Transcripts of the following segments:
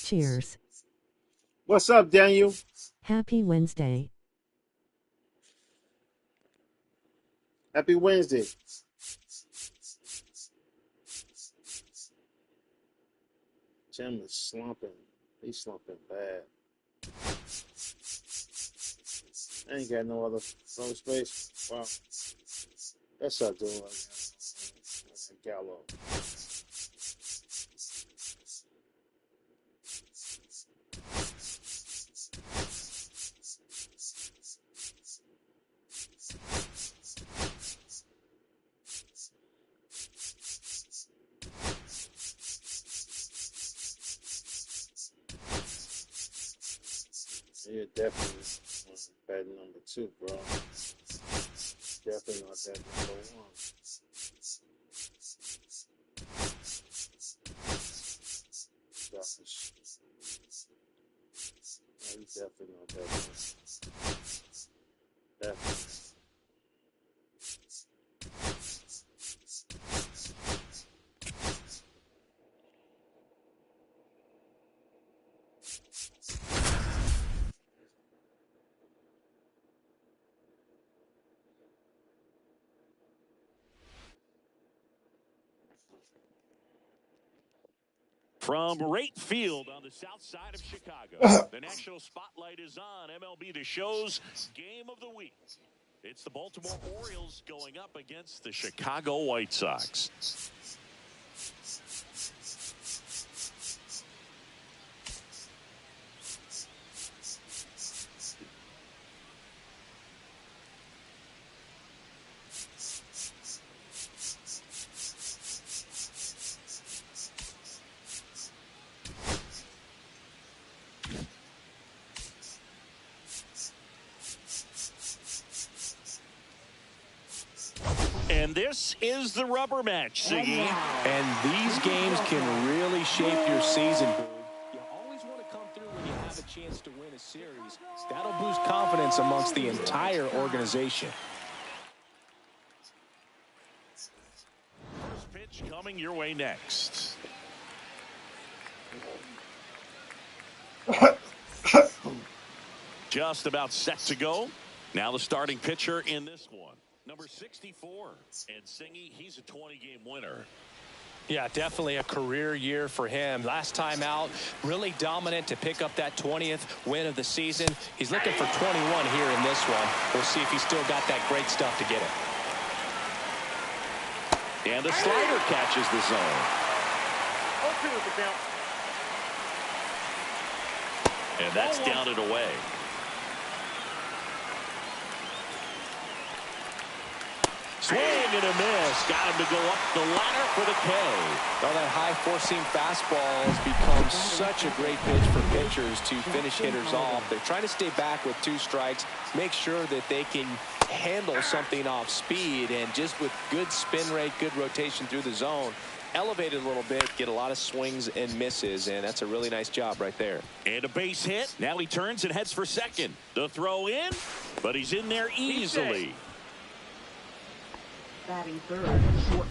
Cheers. What's up, Daniel? Happy Wednesday. Happy Wednesday. Jim is slumping. He's slumping bad. I ain't got no other space. Wow. That's what I'm doing right now. Gallo. Yeah, definitely bad number 2, bro. Definitely not that number 1. Gosh. No, he's definitely not that one. Definitely. From right field on the south side of Chicago, the national spotlight is on MLB The Show's Game of the Week. It's the Baltimore Orioles going up against the Chicago White Sox. And this is the rubber match, S.V.G. And these games can really shape your season. You always want to come through when you have a chance to win a series. That'll boost confidence amongst the entire organization. First pitch coming your way next. Just about set to go. Now the starting pitcher in this one. Number 64, and S.V.G, he's a 20-game winner. Yeah, definitely a career year for him. Last time out, really dominant to pick up that 20th win of the season. He's looking for 21 here in this one. We'll see if he's still got that great stuff to get it. And the slider catches the zone. And that's down and away. Swing and a miss. Got him to go up the ladder for the K. Well, that high four-seam fastball has become such a great pitch for pitchers to finish hitters off. They're trying to stay back with 2 strikes, make sure that they can handle something off speed, and just with good spin rate, good rotation through the zone, elevate it a little bit, get a lot of swings and misses, and that's a really nice job right there. And a base hit. Now he turns and heads for second. The throw in, but he's in there easily.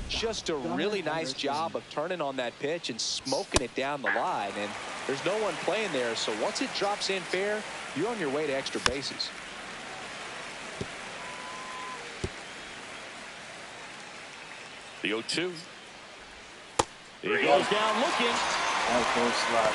Just a really nice job of turning on that pitch and smoking it down the line, and there's no one playing there, so once it drops in fair, you're on your way to extra bases. The 0-2. He goes down looking. That's no slot.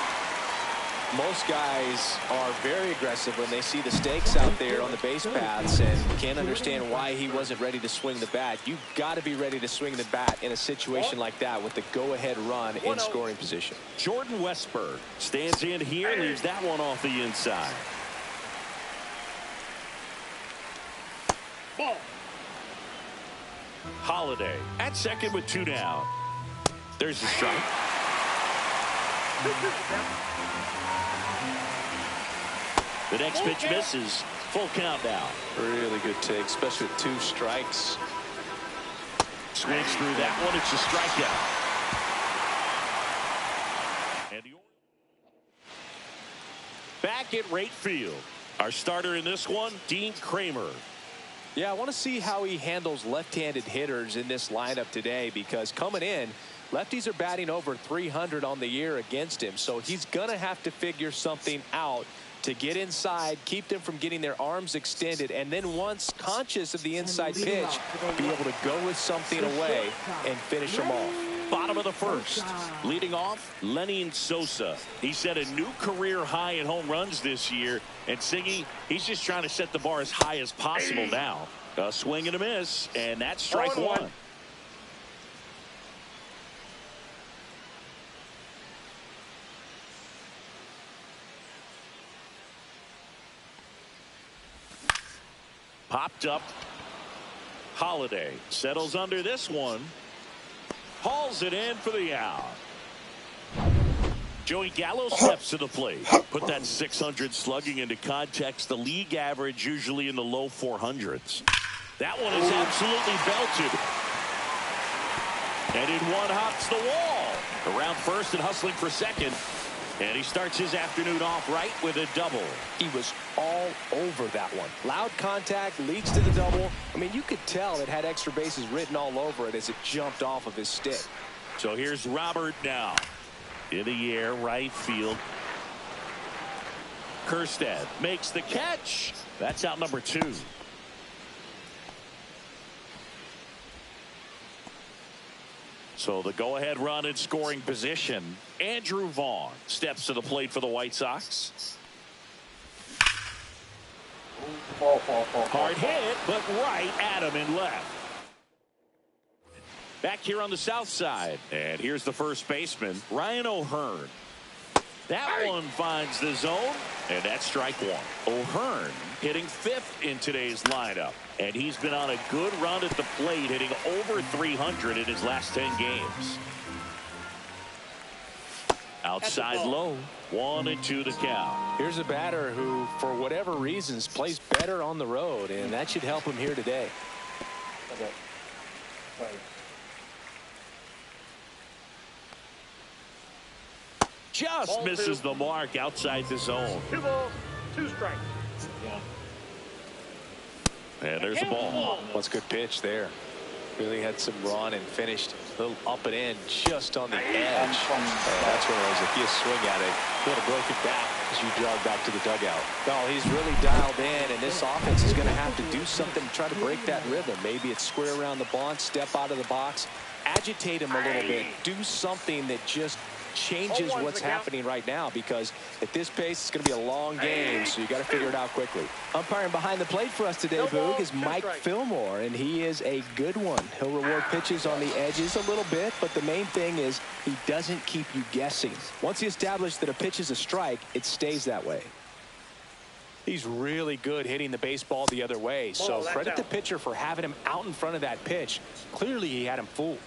Most guys are very aggressive when they see the stakes out there on the base paths and can't understand why he wasn't ready to swing the bat. You've got to be ready to swing the bat in a situation like that with the go-ahead run in scoring position. Jordan Westberg stands in here, leaves that one off the inside. Ball. Holiday at second with 2 down. There's the strike. The next pitch misses. Full count now. Really good take, especially with 2 strikes. Swings through that one. It's a strikeout. And back at right field. Our starter in this one, Dean Kramer. Yeah, I want to see how he handles left-handed hitters in this lineup today, because coming in, lefties are batting over 300 on the year against him. So he's going to have to figure something out to get inside, keep them from getting their arms extended, and then once conscious of the inside pitch, be able to go with something away and finish them off. Bottom of the first. Leading off, Lenny Sosa. He set a new career high in home runs this year. And Siggy, he's just trying to set the bar as high as possible now. A swing and a miss, and that's strike one. Popped up. Holiday settles under this one. Hauls it in for the out. Joey Gallo steps to the plate. Put that 600 slugging into context. The league average usually in the low 400s. That one is absolutely belted. And in one hops the wall. Around first and hustling for second. And he starts his afternoon off right with a double. He was all over that one. Loud contact leads to the double. I mean, you could tell it had extra bases written all over it as it jumped off of his stick. So here's Robert now. In the air, right field. Kerstead makes the catch. That's out number 2. So the go-ahead run in scoring position. Andrew Vaughn steps to the plate for the White Sox. Hard hit, but right at him in left. Back here on the south side. And here's the first baseman, Ryan O'Hearn. That one finds the zone, and that's strike one. O'Hearn hitting 5th in today's lineup. And he's been on a good run at the plate, hitting over 300 in his last 10 games. Outside low, 1-2 the count. Here's a batter who, for whatever reasons, plays better on the road, and that should help him here today. Just misses the mark outside the zone. 2 balls, 2 strikes. And there's the ball. What's a good pitch there. Really had some run and finished a little up and in just on the edge. That's where I was, if you swing at it, you would have broken back as you jog back to the dugout. No, he's really dialed in, and this offense is going to have to do something to try to break that rhythm. Maybe it's square around the bunt, step out of the box, agitate him a little bit, do something that just changes what's happening right now, because at this pace it's going to be a long game, so you got to figure it out quickly. Umpiring behind the plate for us today, Boog, is Mike Fillmore, and he is a good one. He'll reward pitches on the edges a little bit, but the main thing is he doesn't keep you guessing. Once he established that a pitch is a strike, it stays that way. He's really good hitting the baseball the other way, so credit the pitcher for having him out in front of that pitch. Clearly he had him fooled.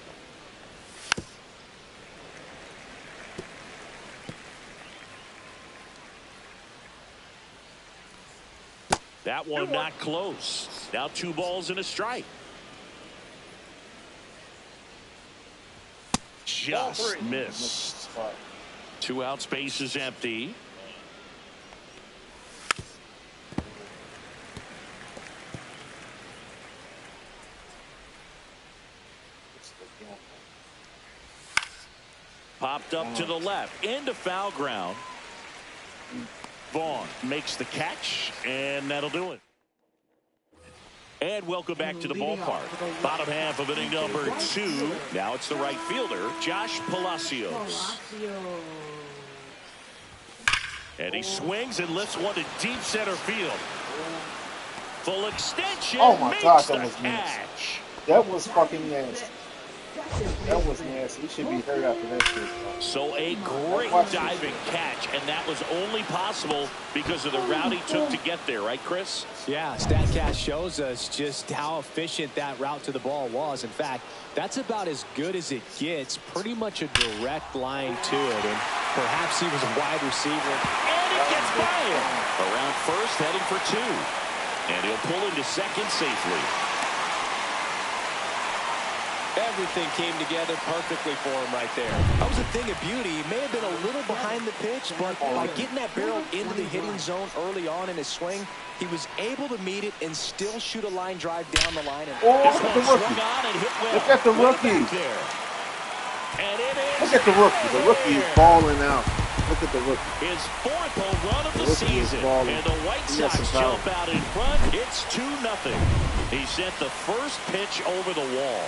That one not close. Now 2 balls and a strike. Just missed. 2 outs, base is empty. Popped up to the left into foul ground. Vaughn makes the catch, and that'll do it. And welcome back to the ballpark. Bottom half of inning number 2. Now it's the right fielder, Josh Palacios. And he swings and lifts one to deep center field. Full extension. Oh my makes gosh, the that was catch. nasty. That was fucking nasty. That was nasty. He should be hurt after that shit. So a great diving catch, and that was only possible because of the route he took to get there, right, Chris? Yeah, StatCast shows us just how efficient that route to the ball was. In fact, that's about as good as it gets. Pretty much a direct line to it, and perhaps he was a wide receiver. And it gets by him. Around first, heading for 2. And he'll pull into second safely. Everything came together perfectly for him right there. That was a thing of beauty. He may have been a little behind the pitch, but by getting that barrel into the hitting zone early on in his swing, he was able to meet it and still shoot a line drive down the line. And look at the rookie. Look at the rookie. Look at the rookie. The rookie is balling out. Look at the rookie. His 4th home run of the season. And the White Sox jump out in front. It's 2-0. He sent the first pitch over the wall.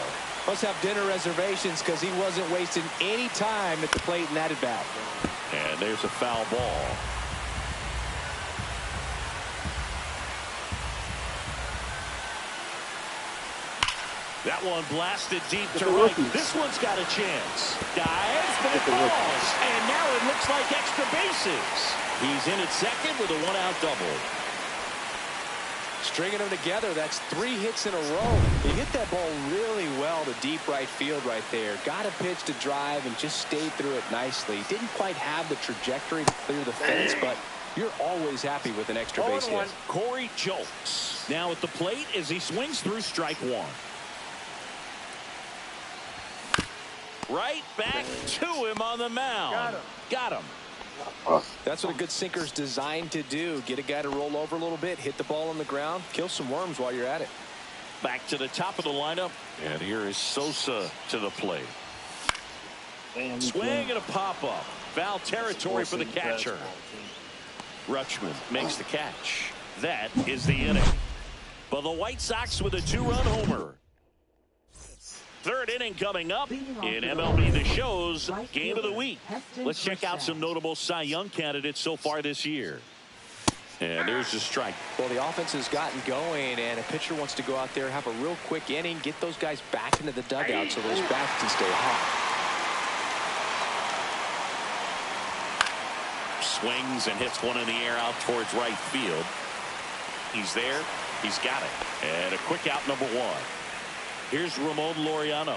Must have dinner reservations because he wasn't wasting any time at the plate in that at-bat. And there's a foul ball. That one blasted deep to right. This one's got a chance. Dives, but it falls. And now it looks like extra bases. He's in at second with a 1-out double. Stringing them together, that's 3 hits in a row. He hit that ball really well to deep right field right there. Got a pitch to drive and just stayed through it nicely. Didn't quite have the trajectory to clear the fence, but you're always happy with an extra base hit. Corey Jolks now at the plate as he swings through strike 1. Right back to him on the mound. Got him. That's what a good sinker's designed to do. Get a guy to roll over a little bit, hit the ball on the ground, kill some worms while you're at it. Back to the top of the lineup. And here is Sosa to the plate. Swing and a pop-up. Foul territory for the catcher. Rutschman makes the catch. That is the inning. But the White Sox with a 2-run homer. 3rd inning coming up in MLB The Show's Game of the Week. Let's check out some notable Cy Young candidates so far this year. And there's the strike. Well, the offense has gotten going, and a pitcher wants to go out there, have a real quick inning, get those guys back into the dugout so those bats can stay hot. Swings and hits one in the air out towards right field. He's there. He's got it. And a quick out, number 1. Here's Ramon Laureano.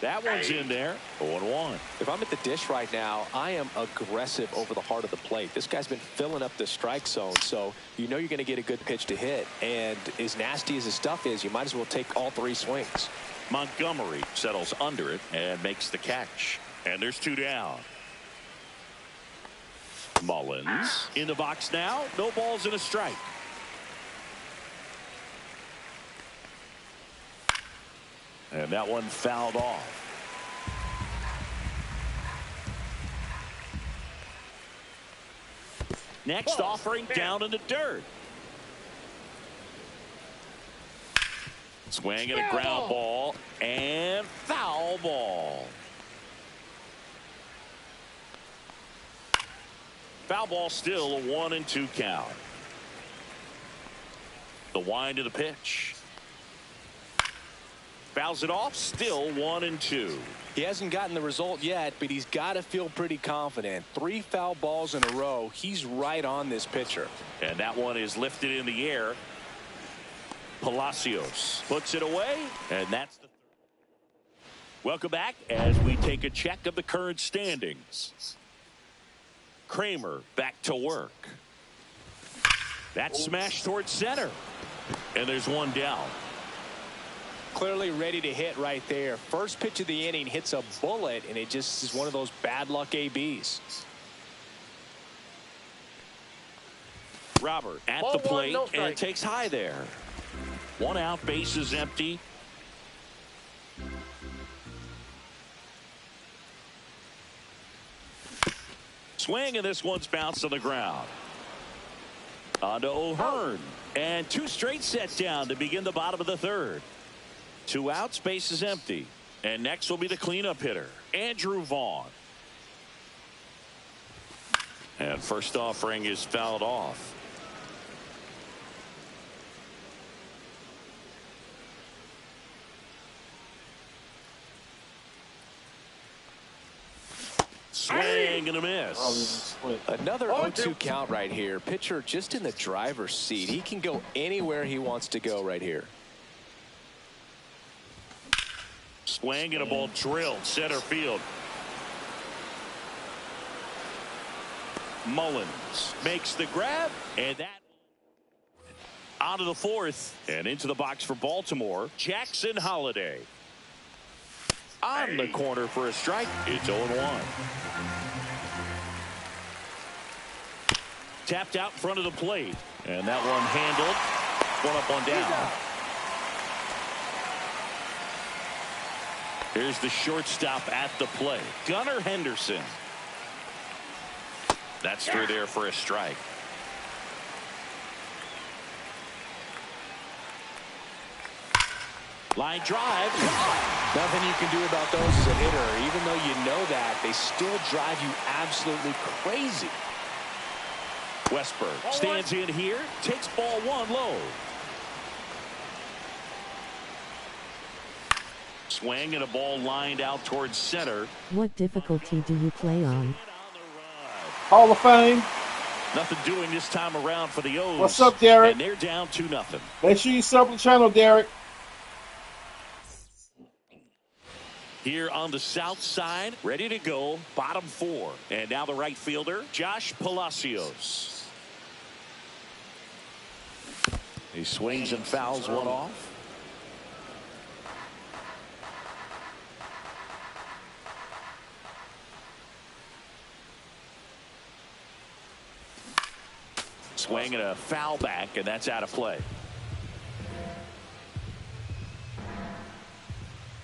That one's in there. 0-1. If I'm at the dish right now, I am aggressive over the heart of the plate. This guy's been filling up the strike zone, so you know you're going to get a good pitch to hit. And as nasty as his stuff is, you might as well take all 3 swings. Montgomery settles under it and makes the catch. And there's 2 down. Mullins in the box now. No balls and a strike. And that one fouled off. Next offering down in the dirt. Swing and a ground ball and foul ball. Foul ball, still a 1-2 count. The wind of the pitch. Fouls it off, still 1-2. He hasn't gotten the result yet, but he's got to feel pretty confident. 3 foul balls in a row. He's right on this pitcher. And that one is lifted in the air. Palacios puts it away, and that's the third. Welcome back as we take a check of the current standings. Kramer back to work. That's smashed towards center. And there's 1 down. Clearly ready to hit right there. First pitch of the inning hits a bullet, and it just is one of those bad luck ABs. Robert at the plate and takes high there. 1 out, bases empty. Swing, and this one's bounced to the ground. On to O'Hearn. And 2 straight set down to begin the bottom of the 3rd. 2 outs, base is empty. And next will be the cleanup hitter, Andrew Vaughn. And first offering is fouled off. Swing and a miss. Another 0-2 count right here. Pitcher just in the driver's seat. He can go anywhere he wants to go right here. Swing and a ball drilled center field. Mullins makes the grab, and that on to the 4th and into the box for Baltimore. Jackson Holliday on the corner for a strike. It's 0-1. Tapped out in front of the plate, and that one handled. 1 up, 1 down. Here's the shortstop at the plate, Gunnar Henderson. That's through there for a strike. Line drive. Nothing you can do about those as a hitter. Even though you know that, they still drive you absolutely crazy. Westberg stands in here, takes ball 1 low. Swing and a ball lined out towards center. What difficulty do you play on? Hall of Fame. Nothing doing this time around for the O's. What's up, Derek? And they're down 2-0. Make sure you sub the channel, Derek. Here on the south side, ready to go, bottom 4. And now the right fielder, Josh Palacios. He swings and fouls one off. Swing and a foul back, and that's out of play.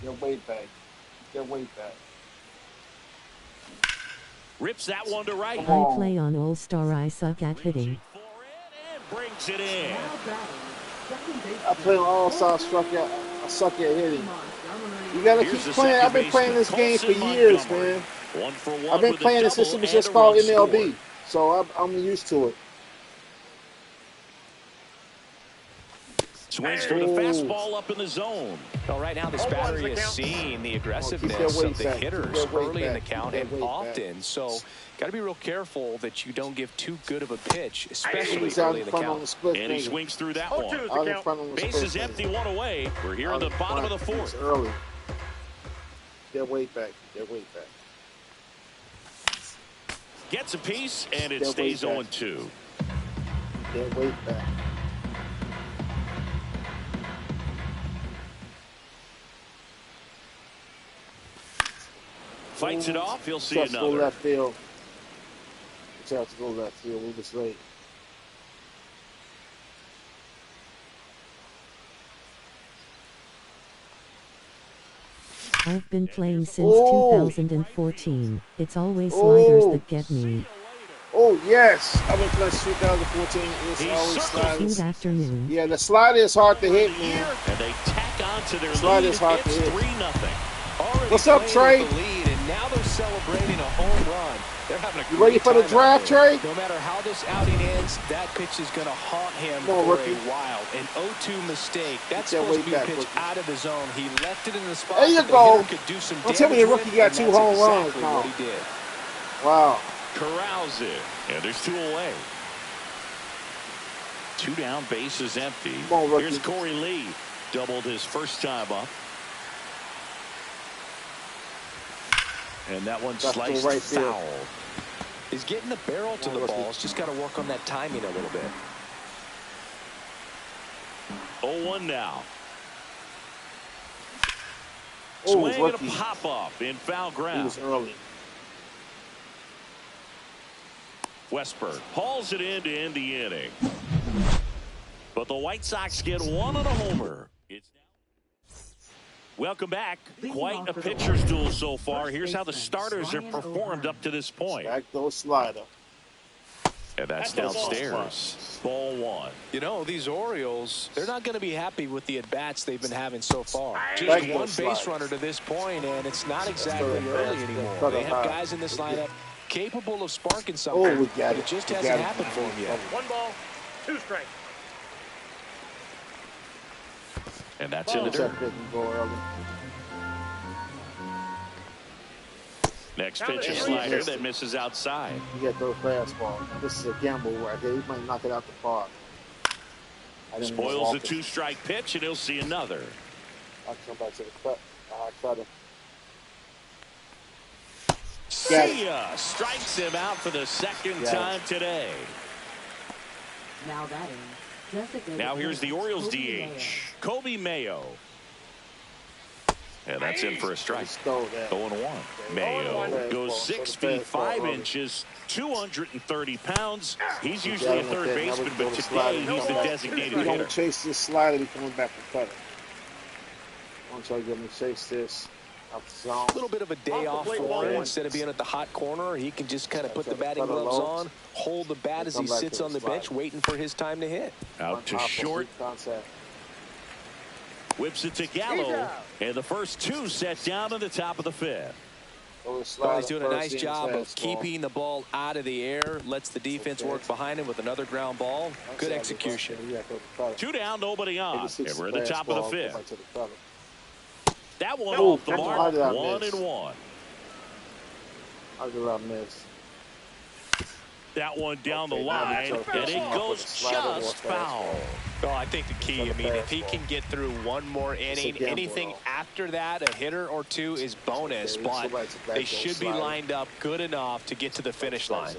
Get weight back. Get weight back. Rips that one to right. I play on All-Star. I suck at hitting. And brings it in. I play on All-Star. I suck at hitting. You gotta keep playing. I've been playing this game for years, man. 1 for 1. I've been playing this since it was just called MLB, so I'm used to it. Swings for the fastball up in the zone. Well, right now this battery is seeing the aggressiveness of the hitters early in the count and often. So got to be real careful that you don't give too good of a pitch, especially early in the count. And he swings through that one. Base is empty, 1 away. We're here at the bottom of the 4th. Early. Get weight back. Get weight back. Gets a piece, and it stays 0-2. Get weight back. Fights it off. He'll see another. Go left field. Have to go left field. We was late. I've been playing since 2014. It's always sliders that get me. Oh, yes. I've been playing since 2014. It's always sliders. Good afternoon. Yeah, the slider is hard to hit, man. And they tack on to their slider lead. is hard to It's hit. 3-0. What's up, Trey? And now they're celebrating a home run. They're having a You ready for the draft, Trey? No matter how this outing ends, that pitch is going to haunt him for a while. An 0-2 mistake. That's supposed to be a pitch out of the zone. He left it in the spot. There you go. Could do some Don't tell me the rookie got 2 home runs. Exactly what he did. Wow. Corrals it. And there's 2 away. 2 down, base is empty. On, here's Corey Lee. Doubled his first time up. And that one sliced right foul. He's getting the barrel to the ball. He's just got to work on that timing a little bit. 0-1 now. Oh, Swing and a pop-up in foul ground. He was early. Westberg hauls it in to end the inning. But the White Sox get 1 on a homer. It's welcome back. Quite a pitcher's duel so far. Here's how the starters have performed up to this point. Back those slider. And that's downstairs. Ball one. You know, these Orioles, they're not going to be happy with the at-bats they've been having so far. Just one base runner to this point, and it's not exactly early anymore. They have guys in this lineup capable of sparking something, but it just hasn't happened for them yet. 1 ball, 2 strikes. And that's in the dirt. Next pitch is slider that misses outside. You get those fastballs. This is a gamble right here. He might knock it out the park. Spoils the 2-strike pitch, and he'll see another. I'll come back to the cut. I cut him. See ya! Strikes him out for the second time today. Now batting. Now here's the Orioles DH, Kobe Mayo. And that's in for a strike. 0-1. Mayo goes 6 feet 5 inches, 230 pounds. He's usually a third baseman, but today he's the designated hitter. He's going to chase this slider. He's coming back and cut it. I'm trying to get him to chase this. A little bit of a day off for him. Instead of being at the hot corner, he can just kind of put the batting gloves on, hold the bat as he sits on the bench, waiting for his time to hit. Out to short. Whips it to Gallo, and the first 2 set down to the top of the 5th. Well, he's doing a nice job of keeping the ball out of the air, lets the defense work behind him with another ground ball. Good execution. 2 down, nobody on, and we're at the top of the 5th. That one off the mark, 1-1. How did I miss? That one down the line, and it goes just foul. Well, I think the key, I mean, if he can get through one more inning, anything after that, a hitter or 2 is bonus, but they should be lined up good enough to get to the finish line.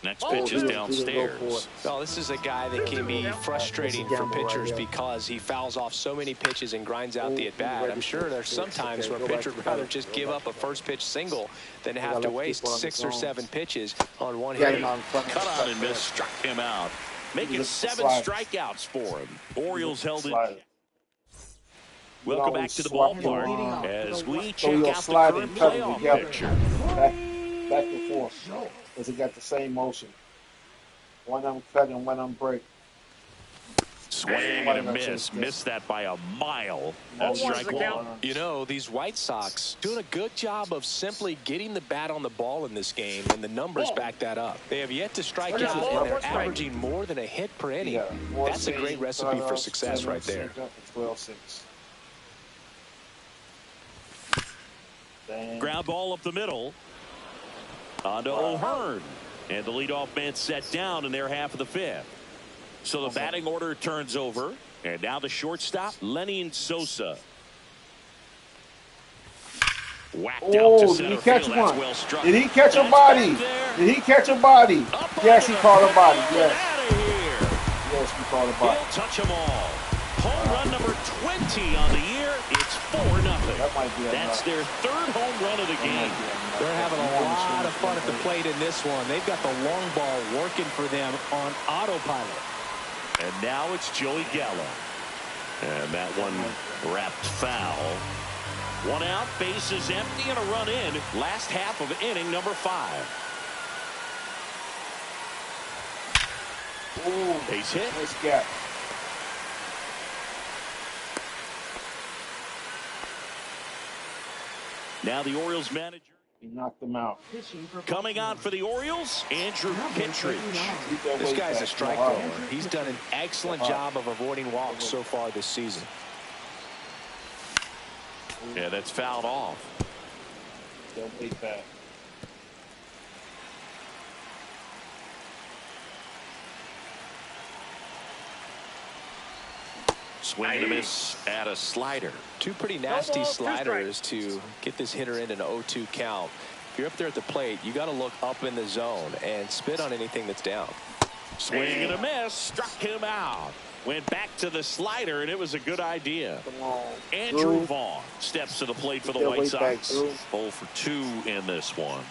Next pitch is downstairs. Well, this is a guy that can be frustrating for pitchers because he fouls off so many pitches and grinds out the at-bat. I'm sure there's some times where a pitcher would rather just give up a first-pitch single than have to waste 6 or 7 pitches on one hit. Cut on and miss, struck him out. Making 7 strikeouts for him. Orioles held it. Welcome back to the ballpark as we check out the current playoff picture. Back and forth. Because it got the same motion. One of them cut and one of them break. Swing and a miss. Missed that by a mile. That's strike 1. You know, these White Sox doing a good job of simply getting the bat on the ball in this game, and the numbers back that up. They have yet to strike out, and they're averaging more than a hit per inning. That's a great recipe for success right there. 12-6. Ground ball up the middle. On to O'Hearn. And the leadoff man set down in their half of the 5th. So the batting order turns over. And now the shortstop, Lenin Sosa. Whacked out to center field. That's well struck. Did he catch a body? Did he catch a body? Yes, he caught a body. Yes. Yes, he caught a body. He'll touch them all. Home run number 20 on the year. It's 4-0. That's their 3rd home run of the game. They're having a lot of fun at the plate in this one. They've got the long ball working for them on autopilot. And now it's Joey Gallo. And that one wrapped foul. 1 out, base is empty, and a run in. Last half of inning number 5. Ooh, base hit. Nice gap. Now the Orioles manager. He knocked them out. Coming on for the Orioles, Andrew Kittredge. This guy's a strike thrower. He's done an excellent job of avoiding walks so far this season. Yeah, that's fouled off. They'll wait back. Swing and a miss at a slider. 2 pretty nasty sliders to get this hitter in an 0-2 count. If you're up there at the plate, you got to look up in the zone and spit on anything that's down. Swing and a miss, struck him out. Went back to the slider, and it was a good idea. Andrew Vaughn steps to the plate for the White Sox. 0 for 2 in this one.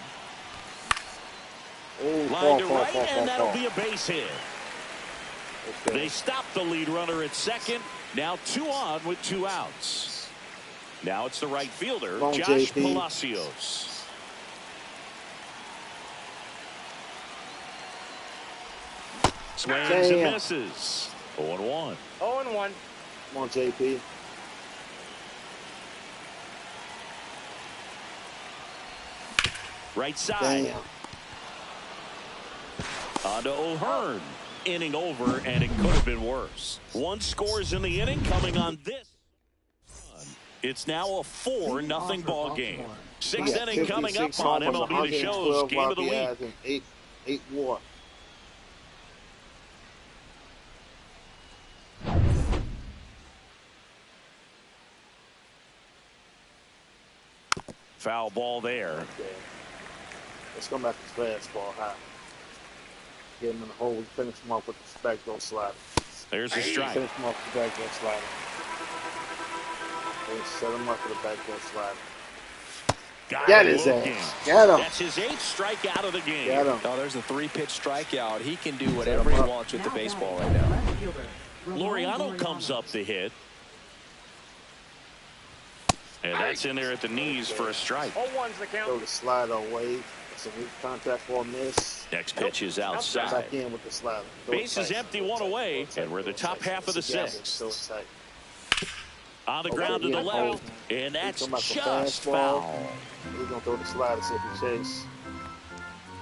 Line to right, and that'll be a base hit. They stop the lead runner at second. Now 2 on with 2 outs. Now it's the right fielder, Josh Palacios. Swings and misses. 0-1. 0-1. Come on, JP. Right side. Damn. On to O'Hearn. Inning over, and it could have been worse. One scores in the inning coming on this. It's now a 4-0 ball game. Sixth inning coming up on MLB The Show's Game of the Week. Eight more. Foul ball there. Okay. Let's go back to fastball high. Get him in the hole. Finish him off with the backdoor slider. There's a strike. Finish him off with the backdoor slider. Set him up for the backdoor slider. Got his ass. Got him. That's his 8th strikeout of the game. Got him. Oh, there's a 3-pitch strikeout. He can do whatever he wants with the baseball right now. Laureano comes up to hit. And that's in there at the knees for a strike. 0-1's the count. Throw the slider away. It's a weak contact for a miss. Next pitch is outside. Back in with the slider. Base is empty, one away, and we're the top half of the 6th. On the ground to the left, and that's just foul. He's going to throw the slider, see if he chase.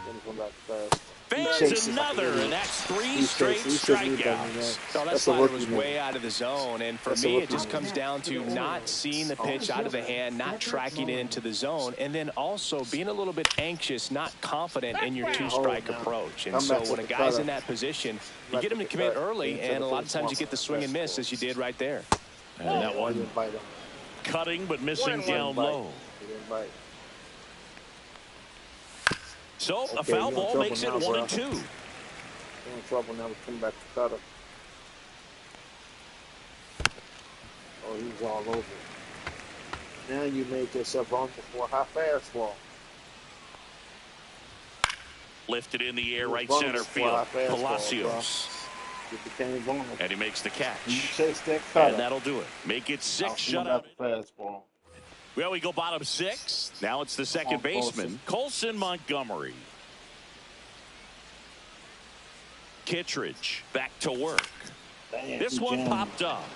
Then he's going back to fast. Fans another, and that's 3 straight strikeouts. So that slider was way out of the zone, and for me, it just comes down to not seeing the pitch out of the hand, not tracking it into the zone, and then also being a little bit anxious, not confident in your 2-strike approach. And so when a guy's in that position, you get him to commit early, and a lot of times you get the swing and miss, as you did right there. And that one cutting but missing down low. So a foul ball makes it 1-2. We're in trouble now. We come back to cutter. Oh, he's all over it. Now you made yourself on for a high fastball. Lifted in the air, right center field. Palacios. And he makes the catch. You chase that cutter. And that'll do it. Make it 6 shutout. Fastball. Well, we go bottom 6. Now it's the second baseman, Colson Montgomery. Kittredge back to work. Damn, this one popped up.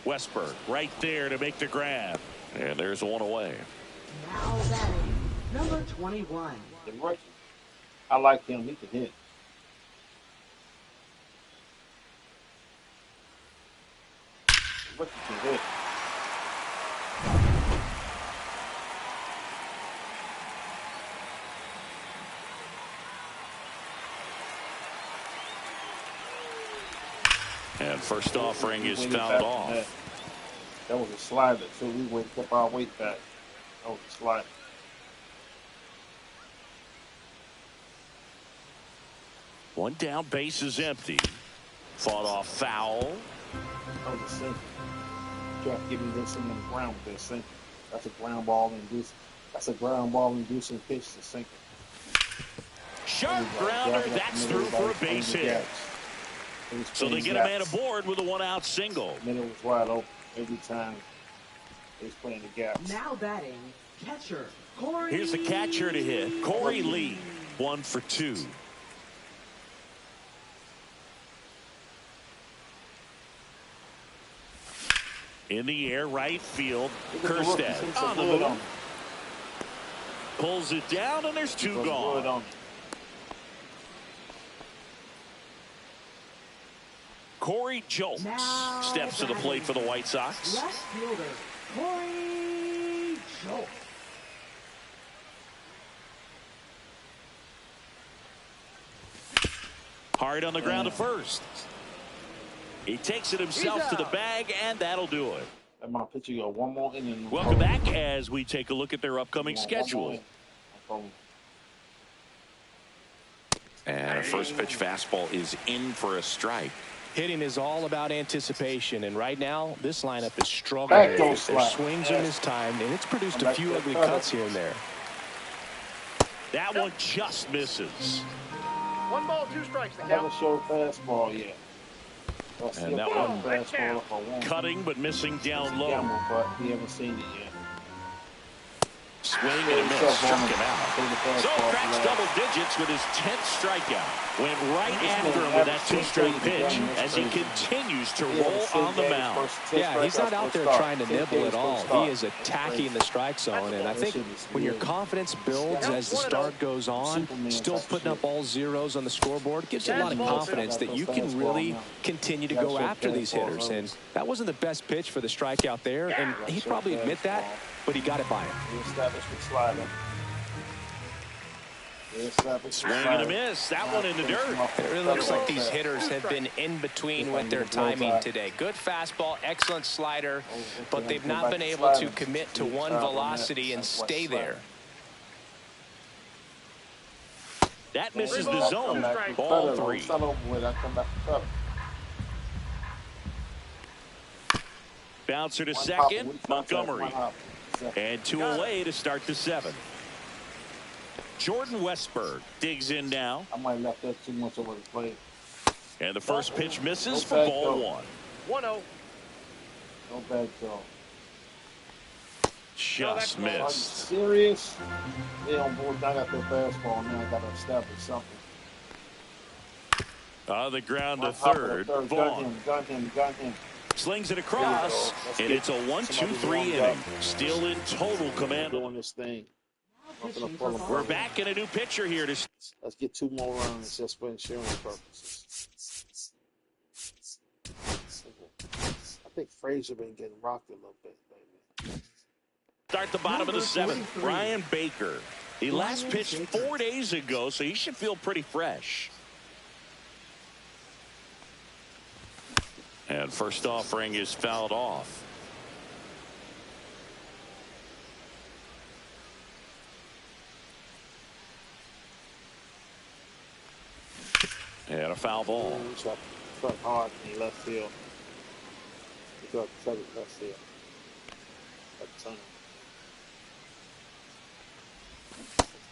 Westberg right there to make the grab. And there's one away. Now batting, number 21. I like him. He can hit. What you can hit. And first offering is fouled off. That was a slider, so we kept our weight back. That was a slider. One down, base is empty. Fought off foul. That was a sinker. Try to give me this in the ground with that sinker. That's a ground ball inducing. That's a ground ball inducing pitch to sinker. Sharp grounder. That's through for a base hit. So they get a man aboard with a 1-out single. Middle was wide open every time he's playing the gaps. Now batting, catcher Corey. Here's the catcher to hit. Corey Lee, 1 for 2. In the air, right field. Kerstead on the move. Pulls it down, and there's 2 gone. Corey Jolts steps to the plate for the White Sox. Left fielder Corey Jolts. Hard on the ground to first. He takes it himself to the bag, and that'll do it. And my pitcher go one more inning. Welcome back as we take a look at their upcoming schedule. And a first pitch fastball is in for a strike. Hitting is all about anticipation, and right now this lineup is struggling. Their swings in this time, and it's produced a few ugly cuts here and there. That one just misses. 1 ball, 2 strikes. Never showed fastball yet. And that one cutting but missing down low. But we haven't seen it yet. swing and a miss. Struck him out. So cracks double digits with his 10th strikeout. Went right after him with that 2-strike pitch as he continues to roll on the mound. Yeah, he's not out there trying to nibble at all. He is attacking the strike zone, and I think when your confidence builds as the start goes on, still putting up all zeros on the scoreboard, gives you a lot of confidence that you can really continue to go after these hitters. And that wasn't the best pitch for the strikeout there, and he'd probably admit that, but he got it by him. Swing and a miss. That one in the dirt. It really looks like these hitters have been in between with their timing today. Good fastball, excellent slider, but they've not been able to commit to one velocity and stay there. That misses the zone. Ball 3. Bouncer to second, Montgomery. And 2 away to start the 7th. Jordan Westberg digs in now. I might have left that too much over the plate. And the first pitch misses for ball 1. 1-0. No bad throw. Just Are you missed. serious? Yeah, on board, I got their fastball, and now I got to establish something. On the ground to third. Vaughn Gun him. slings it across, and it's a 1-2-3 inning. Still in total command. Doing this thing. We're back in a new pitcher here to. Let's get 2 more runs just for insurance purposes. I think Frazier been getting rocked a little bit, baby. Start the bottom of the 7th. Brian Baker. He last pitched 4 days ago, so he should feel pretty fresh. And first offering is fouled off. And a foul ball. Struck hard in left field. He struck left field.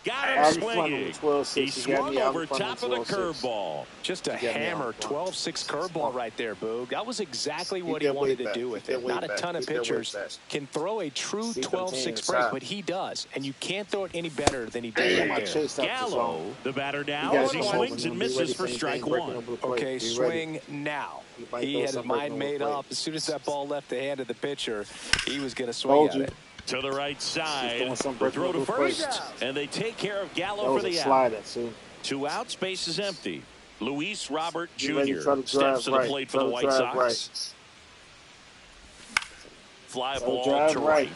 Got him swinging. He swung over top of the curveball. Just a hammer 12-6 curveball right there, Boog. That was exactly what he wanted to do with it. Not a ton of pitchers can throw a true 12-6 break, but he does. And you can't throw it any better than he did right there. Gallo, the batter now, as he swings and misses for strike 1. Okay, swing now. He had his mind made up. As soon as that ball left the hand of the pitcher, he was going to swing at it. To the right side, the throw to first, and they take care of Gallo for the out. 2 outs, base is empty. Luis Robert Jr. steps to the plate for the White Sox. Fly ball to right.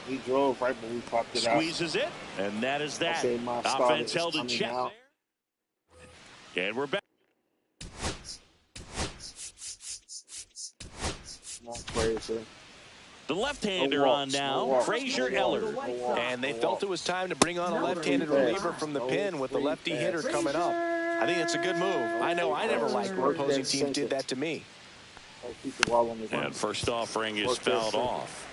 He drove right when we popped it out. Squeezes it, and that is that. Offense held in check there. And we're back. The left-hander on now, Frazier Eller. And they felt it was time to bring on a left-handed reliever from the pen with the lefty hitter coming up. I think it's a good move. I know I never liked when opposing teams did that to me. And first offering is fouled off.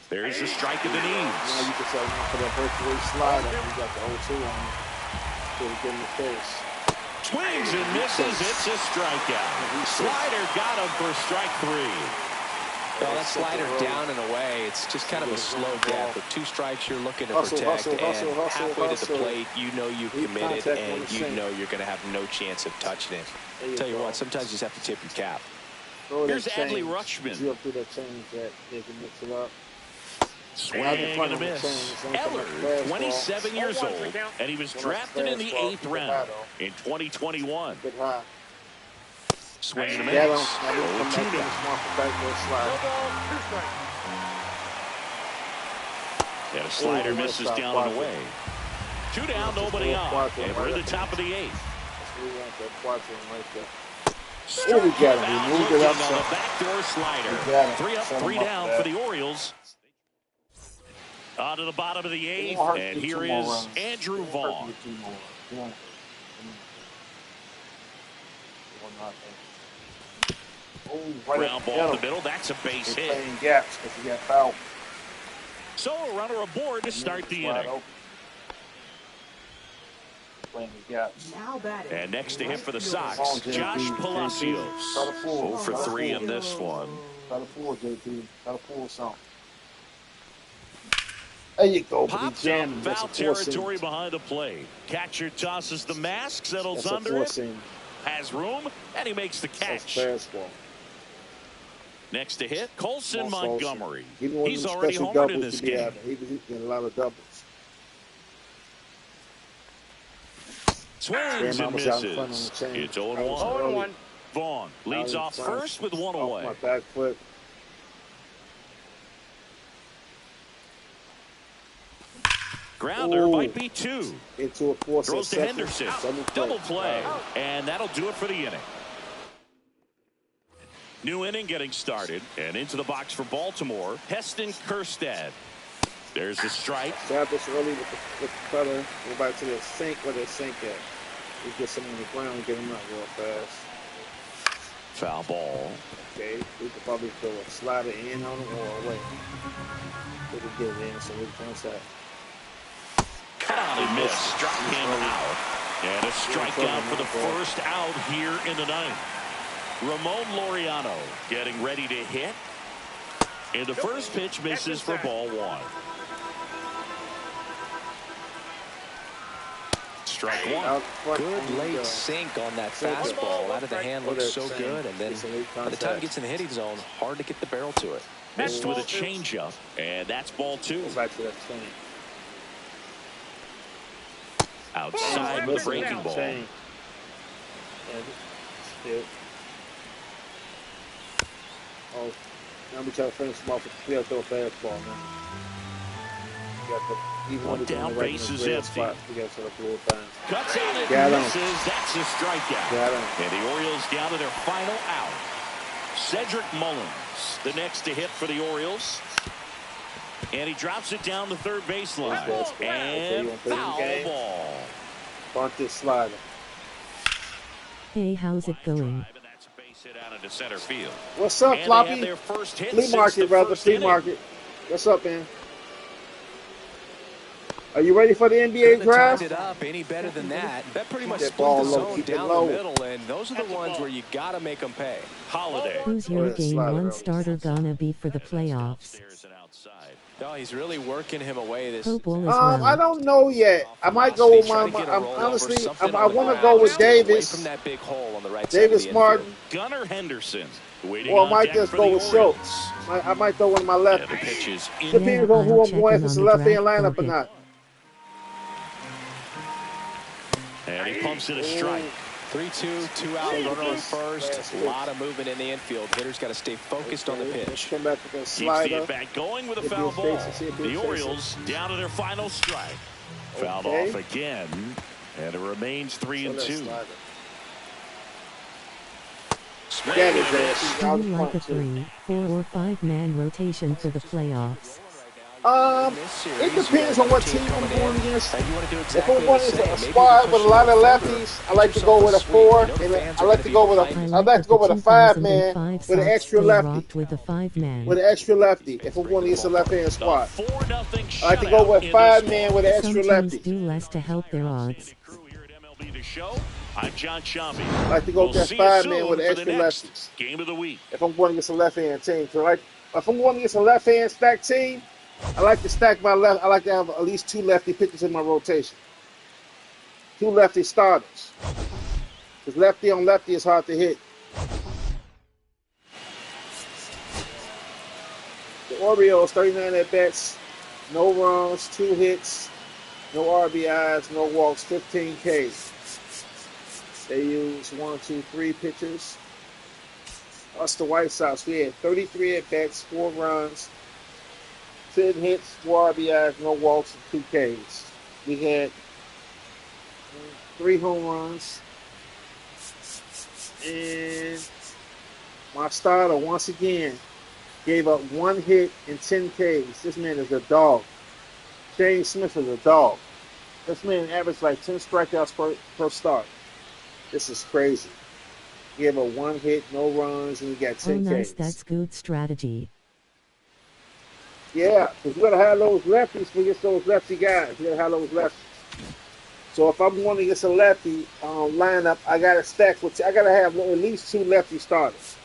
There's a strike of the knees. Now you can tell for that breakaway slider. You got the 0-2 on him. Get in the face. Swings and misses. It's a strikeout. Slider got him for strike 3. Well, that slider down and away, it's just kind of a slow death. With 2 strikes you're looking to protect, and halfway to the plate, you know you've committed, and you know you're going to have no chance of touching it. I'll tell you what, sometimes you just have to tip your cap. Here's Adley Rutschman. Swing and a miss. Eller, 27 years old, and he was drafted in the 8th round in 2021. Swing and a miss. 0-2 and a slider misses down and away. 2 down, nobody on, and we're at the top of the 8th. Oh, we got him. We moved it up. On the backdoor slider. 3 up, 3 down for the Orioles. On to the bottom of the 8th, and here is Andrew Vaughn. Ground ball in the middle. That's a base hit. Gaps because he got fouled. So a runner aboard to start the inning. And next to him for the Sox, Josh Palacios. 0 for 3 in this one. Got a pull, JT. Got a pull something. There you go, but he Pops up jammed. foul territory behind the plate. Catcher tosses the mask, settles under it, has room, and he makes the catch. That's fastball. Next to hit, Colson Montgomery. Even when He's these already special homered in doubles this to be game. out, he was getting a lot of doubles. Swings and misses. It's 0-1. 0-1. Vaughn leads off first with one away. My back foot. Grounder might be 2. Into a 4-6. Throws to Henderson. Double play. And that'll do it for the inning. New inning getting started. And into the box for Baltimore, Heston Kjerstad. There's the strike. Grab this early with the cutter. Go back to the sink where they sink at. We get some on the ground and get them out real fast. Foul ball. Okay, we could probably throw a slider in on them or away. We could get it in, so we can that. Cut out and miss. Struck him out. And a strikeout for the first out here in the ninth. Ramon Laureano getting ready to hit. And the first pitch misses for ball 1. Strike 1. Good late sink on that fastball. Out of the hand looks so good. And then by the time it gets in the hitting zone, hard to get the barrel to it. Next with a changeup. And that's ball 2. Back to that thing. Outside the breaking ball. Oh, now we try to finish him off with the throw fastball, man. One down, base is empty. We got to a little time. Cuts out and misses. That's a strikeout. And the Orioles down to their final out. Cedric Mullins, the next to hit for the Orioles. And he drops it down the third baseline. And foul ball. Bunt this slider. Hey, how's it going? What's up, Floppy? Flea market, brother. Flea market. What's up, man? Are you ready for the NBA draft? It up any better than that. That pretty much split the zone down the middle, and those are the ones where you got to make them pay. Holiday. Who's your game 1 starter gonna be for the playoffs? No, he's really working him away this. I don't know yet. I might go with my. Honestly, I want to go with Davis. From that big hole on the right Davis side Martin. Gunnar Henderson. Or I might just go with Schultz. I might throw one of my lefties. Depends on who I'm going, if it's a left-hand lineup or not. And he pumps it a strike. 3-2, 2 out, runner on first. A lot of movement in the infield. Hitter's got to stay focused on the pitch. Come back with that Keeps slider. the at-bat going with a foul ball. The Orioles down to their final strike. Fouled off again, and it remains 3-2. Do you like a 3, 4, or 5-man rotation for the playoffs? It depends on what team I'm going against. If I'm going against a squad with a lot of lefties, I like to go with a 4, and I like to go with a 5-man with an extra lefty. With a 5-man. With an extra lefty. If I'm going against a left-hand squad, I like to go with a 5-man with an extra lefty. Some teams do less to help their odds. MLB The Show. I'm John Shambi. I like to go with that 5-man with extra lefties. Game of the week. If I'm going against a left-hand team, so like if I'm going against a left-hand stacked team, I like to stack my left. I like to have at least 2 lefty pitchers in my rotation. 2 lefty starters. Because lefty on lefty is hard to hit. The Orioles, 39 at-bats, no runs, 2 hits, no RBIs, no walks, 15 Ks. They use 1, 2, 3 pitchers. Us, the White Sox, we had 33 at-bats, 4 runs, 10 hits, 4 RBIs, no walks, and 2 Ks. We had 3 home runs. And my starter, once again, gave up 1 hit and 10 Ks. This man is a dog. Shane Smith is a dog. This man averaged like 10 strikeouts per start. This is crazy. He gave up 1 hit, no runs, and he got 10 Nice. Ks. That's good strategy. Yeah, because you got to have those lefties against those lefty guys. You got to have those lefties. So if I'm going against a lefty lineup, I got to I got to have at least 2 lefty starters.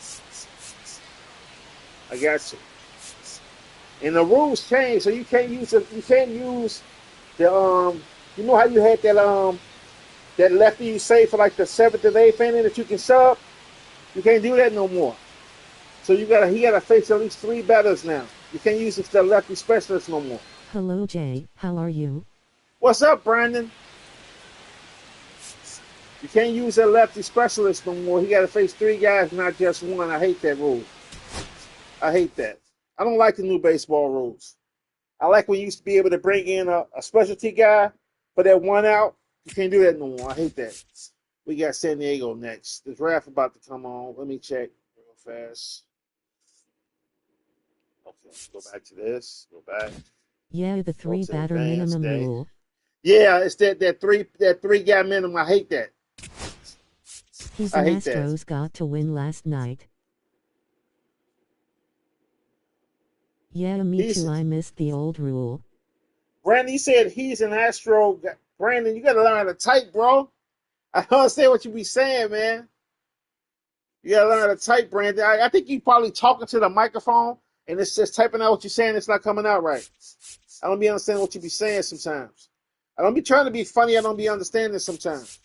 I got you. And the rules change, so you can't use the you know how you had that lefty you say for like the 7th and 8th inning that you can sub? You can't do that no more. So he gotta face at least 3 batters now. You can't use the lefty specialist no more. Hello, Jay. How are you? What's up, Brandon? You can't use that lefty specialist no more. He gotta face 3 guys, not just one. I hate that rule. I hate that. I don't like the new baseball rules. I like when you used to be able to bring in a specialty guy for that 1 out. You can't do that no more. I hate that. We got San Diego next. The draft about to come on. Let me check real fast. Okay, go back to this. Go back. Yeah, the Go 3 to batter advanced minimum day. rule. Yeah, it's that three guy minimum. I hate that. He's I an hate that. Astros got to win last night. Yeah, me too. I missed the old rule. Brandon, said he's an Astro. Brandon, you got to learn how to type, bro. I don't understand what you be saying, man. You got to learn how to type, Brandon. I think you probably talking to the microphone, and it's just typing out what you're saying. It's not coming out right. I don't be understanding what you be saying sometimes. I don't be trying to be funny. I don't be understanding sometimes.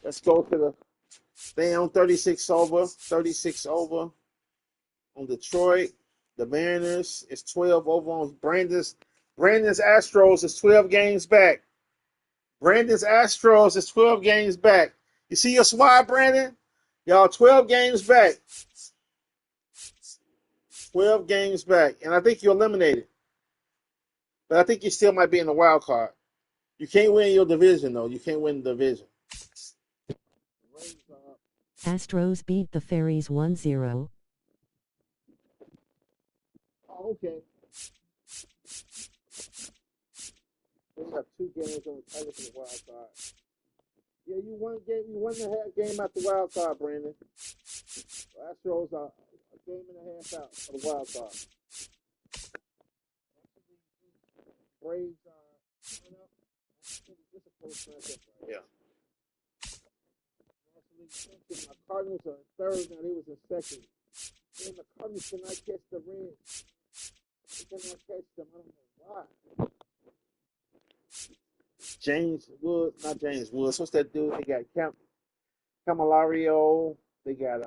Let's go to the thing on 36 over. 36 over on Detroit. The Mariners is 12 over on Brandon's Astros is 12 games back. Brandon's Astros is 12 games back. You see your swag, Brandon? Y'all 12 games back. 12 games back. And I think you're eliminated. But I think you still might be in the wild card. You can't win your division, though. You can't win the division. Astros beat the Fairies 1-0. Oh, okay. We have 2 games on the title for the wild card. Yeah, you won the half game out the wild card, Brandon. Astros are a game and a half out for the wild card. Braves are coming up. This is a close matchup right here. My Cardinals are in third, now they was in second. And the Cardinals cannot catch the Reds. They cannot catch them. I don't know why. Not James Woods. What's that dude? They got Camalario. They got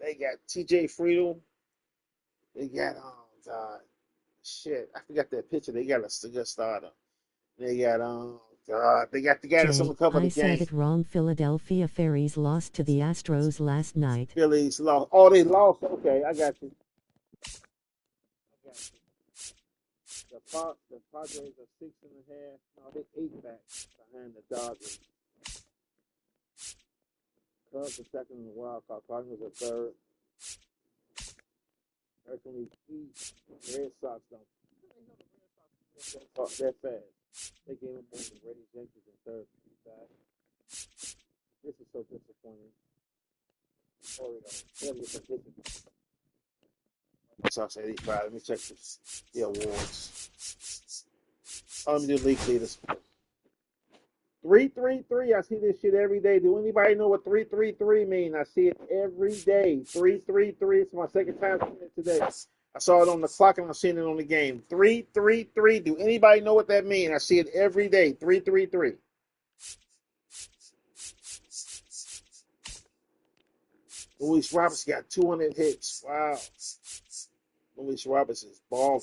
they got TJ Friedel. They got I forgot that picture. They got a good starter. They got they got the guy that's on the cover of the game. I said it wrong. Philadelphia Phillies lost to the Astros last night. Phillies lost. Oh, they lost. Okay, I got you. The Padres are 6.5. No, they're 8 back behind the Dodgers. Cubs are second in the wild card. Cardinals are third. Hercules East. Red Sox don't. They're fast. They gave them more than Reddy Jenkins in third. This is so disappointing. Orioles. Sox 85. Let me check the awards. Let me do league leaders. 333. I see this shit every day. Do anybody know what 333 mean? I see it every day. 333. It's my second time seeing it today. I saw it on the clock and I've seen it on the game. 333. Do anybody know what that means? I see it every day. 333. Luis Roberts got 200 hits. Wow. Luis Roberts is balling.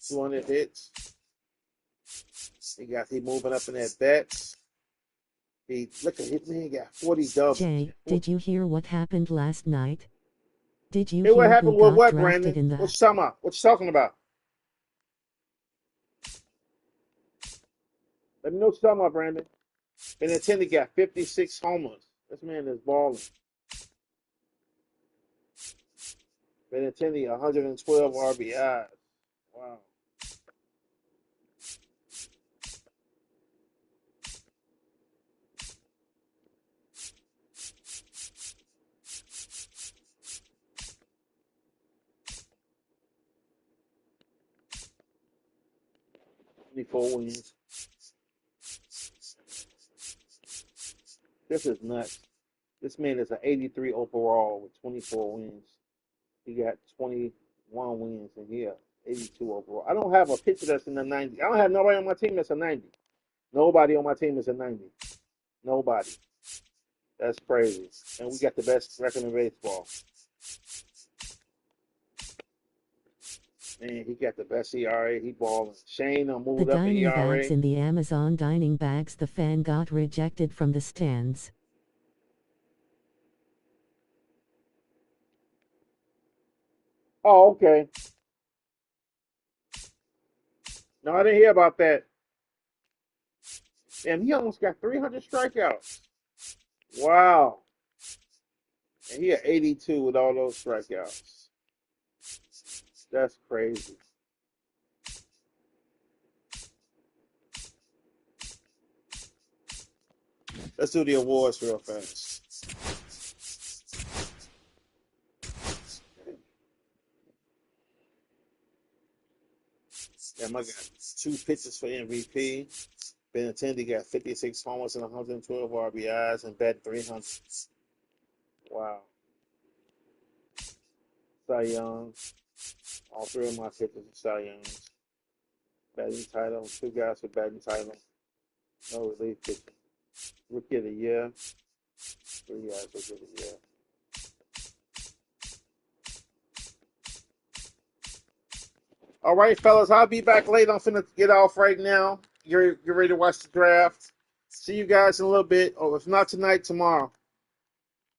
200 hits. He moving up in that bets. He got 40 doubles. Jay, did you hear what happened last night? Did you hear what hear happened who with got what, drafted Brandon? in the... What you talking about? What you talking about? Let me know what you're talking about, Brandon. Benintendi got 56 homers. This man is balling. Benintendi 112 RBIs. Wow. Four wins. This is nuts. This man is an 83 overall with 24 wins. He got 21 wins and he 82 overall. I don't have a pitcher that's in the 90. I don't have nobody on my team that's a 90. Nobody on my team is a 90. Nobody. That's crazy. And we got the best record in baseball. Man, he got the best ERA. He balling. Shane moved The up in dining ERA. bags in the Amazon dining bags. The fan got rejected from the stands. Oh, okay. No, I didn't hear about that. And he almost got 300 strikeouts. Wow. And he had 82 with all those strikeouts. That's crazy. Let's do the awards real fast. Yeah, I got 2 pitches for MVP. Benintendi got 56 homers and 112 RBIs and batted 300. Wow. Cy Young. All 3 of my pitchers are Cy Youngs. Batting title. 2 guys for batting title. No relief pitching. Rookie of the year. 3 guys rookie of the year. All right, fellas, I'll be back later. I'm finna get off right now. Get ready to watch the draft. See you guys in a little bit, or if not tonight, tomorrow.